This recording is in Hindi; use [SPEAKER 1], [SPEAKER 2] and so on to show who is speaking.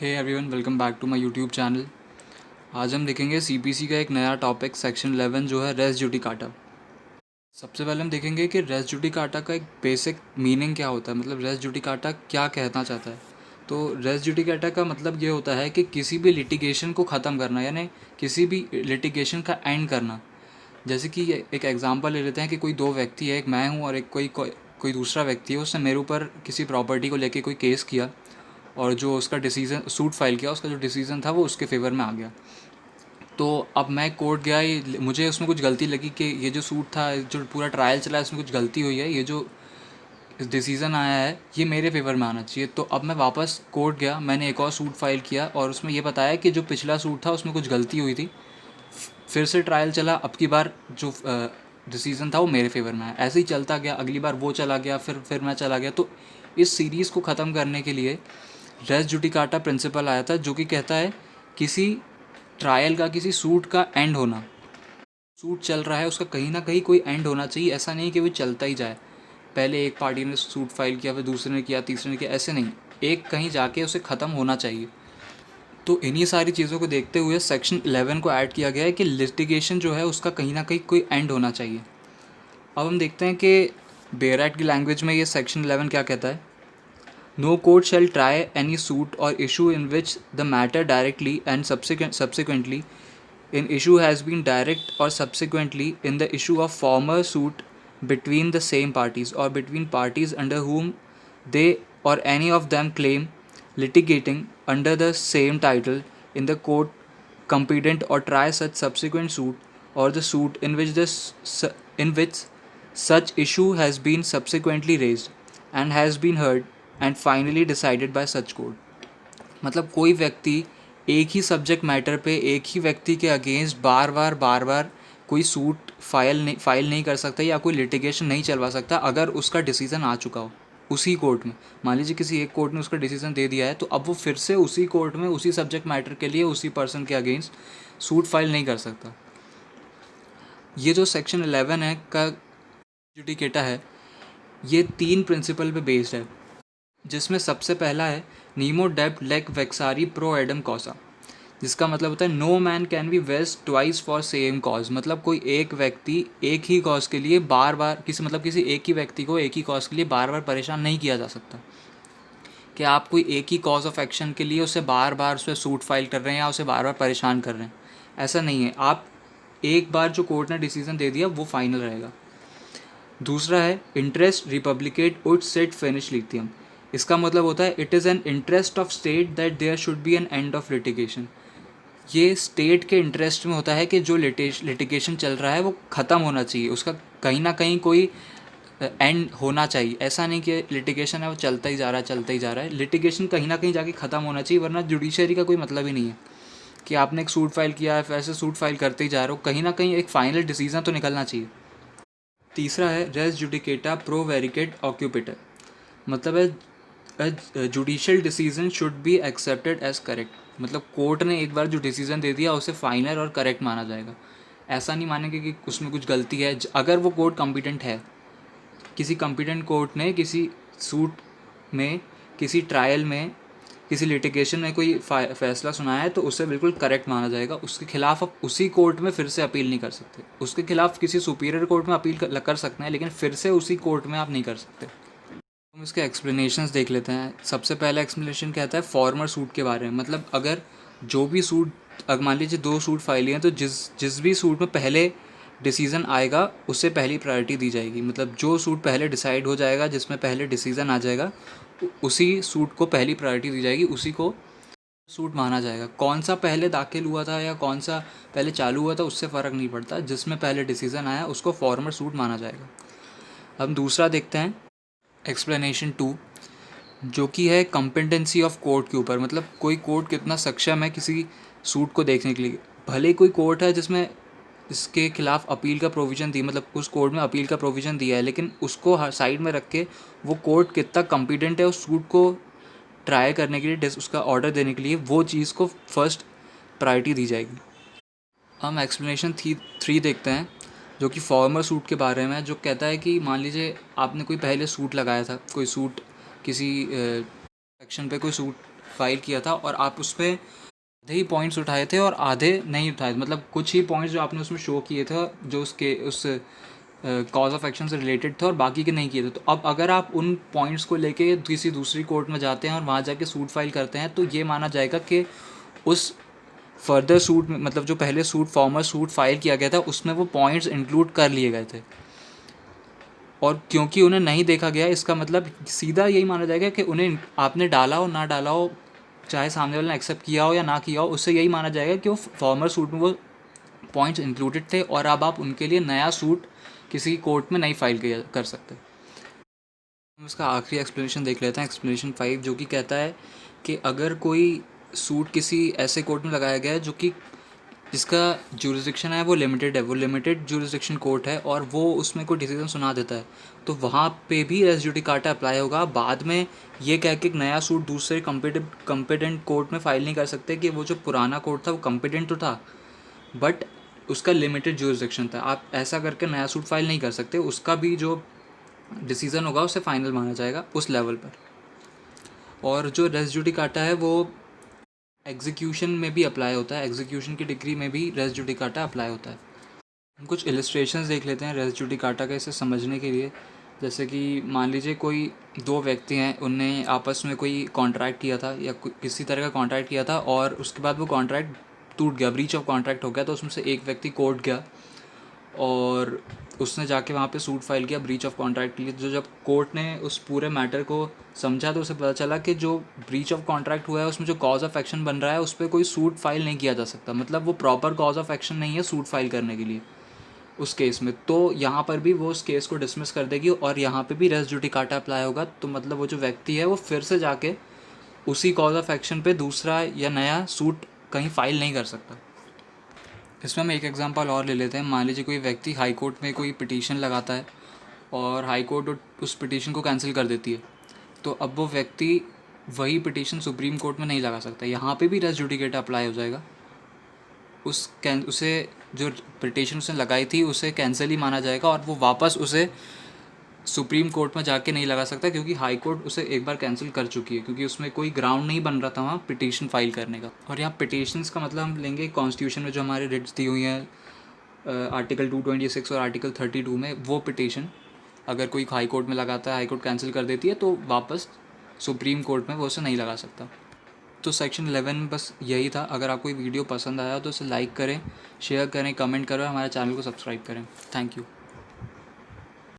[SPEAKER 1] Hey everyone, welcome back to my YouTube channel. आज हम देखेंगे सीपीसी का एक नया टॉपिक सेक्शन 11 जो है रेस जुडिकाटा। सबसे पहले हम देखेंगे कि रेस जुडिकाटा का एक बेसिक मीनिंग क्या होता है, मतलब रेस जुडिकाटा क्या कहना चाहता है। तो रेस जुडिकाटा का मतलब ये होता है कि किसी भी लिटिगेशन को ख़त्म करना, यानी किसी भी लिटिगेशन का एंड करना। जैसे कि एक एग्जांपल ले लेते हैं कि कोई दो व्यक्ति है, एक मैं हूँ और एक कोई दूसरा व्यक्ति है। उसने मेरे ऊपर किसी प्रॉपर्टी को लेके कोई केस किया और जो उसका डिसीज़न सूट फाइल किया, उसका जो डिसीज़न था वो उसके फेवर में आ गया। तो अब मैं कोर्ट गया, मुझे उसमें कुछ गलती लगी कि ये जो सूट था, जो पूरा ट्रायल चला है, इसमें कुछ गलती हुई है, ये जो डिसीज़न आया है ये मेरे फेवर में आना चाहिए। तो अब मैं वापस कोर्ट गया, मैंने एक और सूट फाइल किया और उसमें ये बताया कि जो पिछला सूट था उसमें कुछ गलती हुई थी। फिर से ट्रायल चला, अब की बार जो डिसीज़न था वो मेरे फेवर में आया। ऐसे ही चलता गया, अगली बार वो चला गया, फिर मैं चला गया। तो इस सीरीज़ को ख़त्म करने के लिए रेस जुडिकाटा प्रिंसिपल आया था, जो कि कहता है किसी ट्रायल का, किसी सूट का एंड होना। सूट चल रहा है, उसका कहीं ना कहीं कोई एंड होना चाहिए। ऐसा नहीं कि वो चलता ही जाए, पहले एक पार्टी ने सूट फाइल किया, फिर दूसरे ने किया, तीसरे ने किया, ऐसे नहीं। एक कहीं जाके उसे ख़त्म होना चाहिए। तो इन्हीं सारी चीज़ों को देखते हुए सेक्शन 11 को ऐड किया गया है कि लिटिगेशन जो है उसका कहीं ना कहीं कोई एंड होना चाहिए। अब हम देखते हैं कि बेयर एक्ट की लैंग्वेज में ये सेक्शन 11 क्या कहता है। No court shall try any suit or issue in which the matter directly and subsequently in issue has been direct or subsequently in the issue of former suit between the same parties or between parties under whom they or any of them claim litigating under the same title in the court competent or try such subsequent suit or the suit in which such issue has been subsequently raised and has been heard and finally decided by such court. मतलब कोई व्यक्ति एक ही सब्जेक्ट मैटर पे एक ही व्यक्ति के अगेंस्ट बार बार कोई सूट फाइल नहीं कर सकता या कोई लिटिगेशन नहीं चलवा सकता अगर उसका डिसीज़न आ चुका हो उसी कोर्ट में। मान लीजिए किसी एक कोर्ट ने उसका डिसीज़न दे दिया है, तो अब वो फिर से उसी कोर्ट में उसी सब्जेक्ट मैटर के लिए उसी पर्सन के अगेंस्ट सूट फाइल नहीं कर सकता। ये जो सेक्शन 11 है का जुडिकेटा है, ये 3 प्रिंसिपल पे बेस्ड है, जिसमें सबसे पहला है नीमो डेब्ट लेक वेक्सारी प्रो एडम कॉसा, जिसका मतलब होता है no man can be vexed twice for same cause. मतलब कोई एक व्यक्ति एक ही कॉज के लिए बार बार किसी एक ही व्यक्ति को एक ही कॉज के लिए बार बार परेशान नहीं किया जा सकता। कि आप कोई एक ही कॉज ऑफ एक्शन के लिए उसे बार बार उस पर सूट फाइल कर रहे हैं या उसे बार बार परेशान कर रहे हैं, ऐसा नहीं है। आप एक बार जो कोर्ट ने डिसीजन दे दिया वो फाइनल रहेगा। दूसरा है इंटरेस्ट रिपब्लिकेट उड सेट फिनिश लिथियम। इसका मतलब होता है it is an interest of state that there should be an end of litigation. ये स्टेट के इंटरेस्ट में होता है कि जो लिटिगेशन चल रहा है वो ख़त्म होना चाहिए, उसका कहीं ना कहीं कोई एंड होना चाहिए। ऐसा नहीं कि लिटिगेशन है वो चलता ही जा रहा है। लिटिगेशन कहीं ना कहीं जाके ख़त्म होना चाहिए, वरना जुडिशरी का कोई मतलब ही नहीं है कि आपने एक सूट फाइल किया है फिर ऐसे सूट फाइल करते ही जा रहे हो। कहीं ना कहीं एक फाइनल डिसीजन तो निकलना चाहिए। तीसरा है रेस जुडिकेटा प्रो वेरिकेट ऑक्यूपेटर। मतलब है judicial decision should be accepted as correct. मतलब कोर्ट ने एक बार जो डिसीजन दे दिया उसे फाइनल और करेक्ट माना जाएगा। ऐसा नहीं मानेंगे कि उसमें कुछ गलती है। अगर वो कोर्ट कॉम्पिटेंट है, किसी कॉम्पिटेंट कोर्ट ने किसी सूट में, किसी ट्रायल में, किसी लिटिगेशन में कोई फैसला सुनाया है, तो उसे बिल्कुल करेक्ट माना जाएगा। उसके खिलाफ आप उसी कोर्ट में फिर से अपील नहीं कर सकते। उसके खिलाफ किसी सुपीरियर कोर्ट में अपील कर सकते हैं, लेकिन फिर से उसी कोर्ट में आप नहीं कर सकते। हम इसके एक्सप्लेनेशंस देख लेते हैं। सबसे पहला एक्सप्लेनेशन कहता है फॉर्मर सूट के बारे में। मतलब अगर जो भी सूट, अगर मान लीजिए 2 सूट फाइल हैं, तो जिस भी सूट में पहले डिसीज़न आएगा उससे पहली प्रायोरिटी दी जाएगी। मतलब जो सूट पहले डिसाइड हो जाएगा, जिसमें पहले डिसीज़न आ जाएगा, उसी सूट को पहली प्रायोरिटी दी जाएगी, उसी को सूट माना जाएगा। कौन सा पहले दाखिल हुआ था या कौन सा पहले चालू हुआ था उससे फ़र्क नहीं पड़ता, जिसमें पहले डिसीज़न आया उसको फॉर्मर सूट माना जाएगा। हम दूसरा देखते हैं एक्सप्लेनेशन 2, जो कि है कॉम्पिटेंसी ऑफ कोर्ट के ऊपर। मतलब कोई कोर्ट कितना सक्षम है किसी सूट को देखने के लिए। भले कोई कोर्ट है जिसमें इसके खिलाफ अपील का प्रोविज़न दी, मतलब उस कोर्ट में अपील का प्रोविज़न दिया है, लेकिन उसको हर साइड में रख के वो कोर्ट कितना कॉम्पिटेंट है उस सूट को ट्राई करने के लिए, उसका ऑर्डर देने के लिए, वो चीज़ को फर्स्ट प्रायोरिटी दी जाएगी। हम एक्सप्लेनेशन 3 देखते हैं, जो कि फॉर्मर सूट के बारे में है। जो कहता है कि मान लीजिए आपने कोई पहले सूट लगाया था, कोई सूट किसी सेक्शन पे कोई सूट फाइल किया था और आप उस पर आधे ही पॉइंट्स उठाए थे और आधे नहीं उठाए, मतलब कुछ ही पॉइंट्स जो आपने उसमें शो किए थे जो उसके उस कॉज ऑफ एक्शन से रिलेटेड थे और बाकी के नहीं किए थे। तो अब अगर आप उन पॉइंट्स को लेके किसी दूसरी कोर्ट में जाते हैं और वहाँ जाके सूट फाइल करते हैं तो ये माना जाएगा कि उस फर्दर सूट में, मतलब जो पहले सूट फॉर्मर सूट फाइल किया गया था उसमें वो पॉइंट्स इंक्लूड कर लिए गए थे। और क्योंकि उन्हें नहीं देखा गया, इसका मतलब सीधा यही माना जाएगा कि उन्हें आपने डाला हो ना डाला हो, चाहे सामने वाले ने एक्सेप्ट किया हो या ना किया हो, उससे यही माना जाएगा कि वो फॉर्मर सूट में वो पॉइंट्स इंक्लूडेड थे और अब आप उनके लिए नया सूट किसी कोर्ट में नहीं फाइल कर सकते। हम इसका आखिरी एक्सप्लेनेशन देख लेते हैं, एक्सप्लेनेशन 5, जो कि कहता है कि अगर कोई सूट किसी ऐसे कोर्ट में लगाया गया है जो कि जिसका जुरिसडिक्शन है वो लिमिटेड है, वो लिमिटेड जुरिसडिक्शन कोर्ट है और वो उसमें कोई डिसीजन सुना देता है, तो वहाँ पे भी रेस जुडिकाटा अप्लाई होगा। बाद में ये कह के एक नया सूट दूसरे कम्पिटेंट कोर्ट में फाइल नहीं कर सकते कि वो जो पुराना कोर्ट था वो कम्पिटेंट तो था बट उसका लिमिटेड जुरिसडिक्शन था। आप ऐसा करके नया सूट फाइल नहीं कर सकते, उसका भी जो डिसीज़न होगा उसे फाइनल माना जाएगा उस लेवल पर। और जो रेस जुडिकाटा है वो एग्जीक्यूशन में भी अप्लाई होता है, एग्जीक्यूशन की डिग्री में भी रेस जुडिकाटा अप्लाई होता है। हम कुछ इलस्ट्रेशंस देख लेते हैं रेस जुडिकाटा का इसे समझने के लिए। जैसे कि मान लीजिए कोई दो व्यक्ति हैं, उनने आपस में कोई कॉन्ट्रैक्ट किया था या किसी तरह का कॉन्ट्रैक्ट किया था और उसके बाद वो कॉन्ट्रैक्ट टूट गया, ब्रीच ऑफ कॉन्ट्रैक्ट हो गया। तो उसमें से एक व्यक्ति कोर्ट गया और उसने जाके वहाँ पे सूट फाइल किया ब्रीच ऑफ कॉन्ट्रैक्ट के लिए। जो जब कोर्ट ने उस पूरे मैटर को समझा तो उसे पता चला कि जो ब्रीच ऑफ कॉन्ट्रैक्ट हुआ है उसमें जो कॉज ऑफ एक्शन बन रहा है उस पर कोई सूट फाइल नहीं किया जा सकता, मतलब वो प्रॉपर कॉज ऑफ एक्शन नहीं है सूट फाइल करने के लिए उस केस में। तो यहाँ पर भी वो उस केस को डिसमिस कर देगी और यहाँ पे भी रेस जुडिकाटा अप्लाई होगा। तो मतलब वो जो व्यक्ति है वो फिर से जाके उसी कॉज ऑफ एक्शन पे दूसरा या नया सूट कहीं फाइल नहीं कर सकता। इसमें हम एक एग्जांपल और ले लेते हैं। मान लीजिए कोई व्यक्ति हाई कोर्ट में कोई पिटीशन लगाता है और हाई कोर्ट उस पिटीशन को कैंसिल कर देती है, तो अब वो व्यक्ति वही पिटीशन सुप्रीम कोर्ट में नहीं लगा सकता। यहाँ पे भी रेस जुडिकाटा अप्लाई हो जाएगा। उसे जो पिटीशन उसने लगाई थी उसे कैंसिल ही माना जाएगा और वो वापस उसे सुप्रीम कोर्ट में जाके नहीं लगा सकता क्योंकि हाई कोर्ट उसे एक बार कैंसिल कर चुकी है, क्योंकि उसमें कोई ग्राउंड नहीं बन रहा था वहाँ पिटीशन फाइल करने का। और यहाँ पिटीशंस का मतलब हम लेंगे कॉन्स्टिट्यूशन में जो हमारे रिट्स दी हुई हैं आर्टिकल 226 और आर्टिकल 32 में, वो पिटीशन अगर कोई हाई कोर्ट में लगाता है, हाई कोर्ट कैंसिल कर देती है तो वापस सुप्रीम कोर्ट में वो उसे नहीं लगा सकता। तो सेक्शन 11 में बस यही था। अगर आपको ये वीडियो पसंद आया तो इसे लाइक करें, शेयर करें, कमेंट करें, हमारे चैनल को सब्सक्राइब करें। Thank you.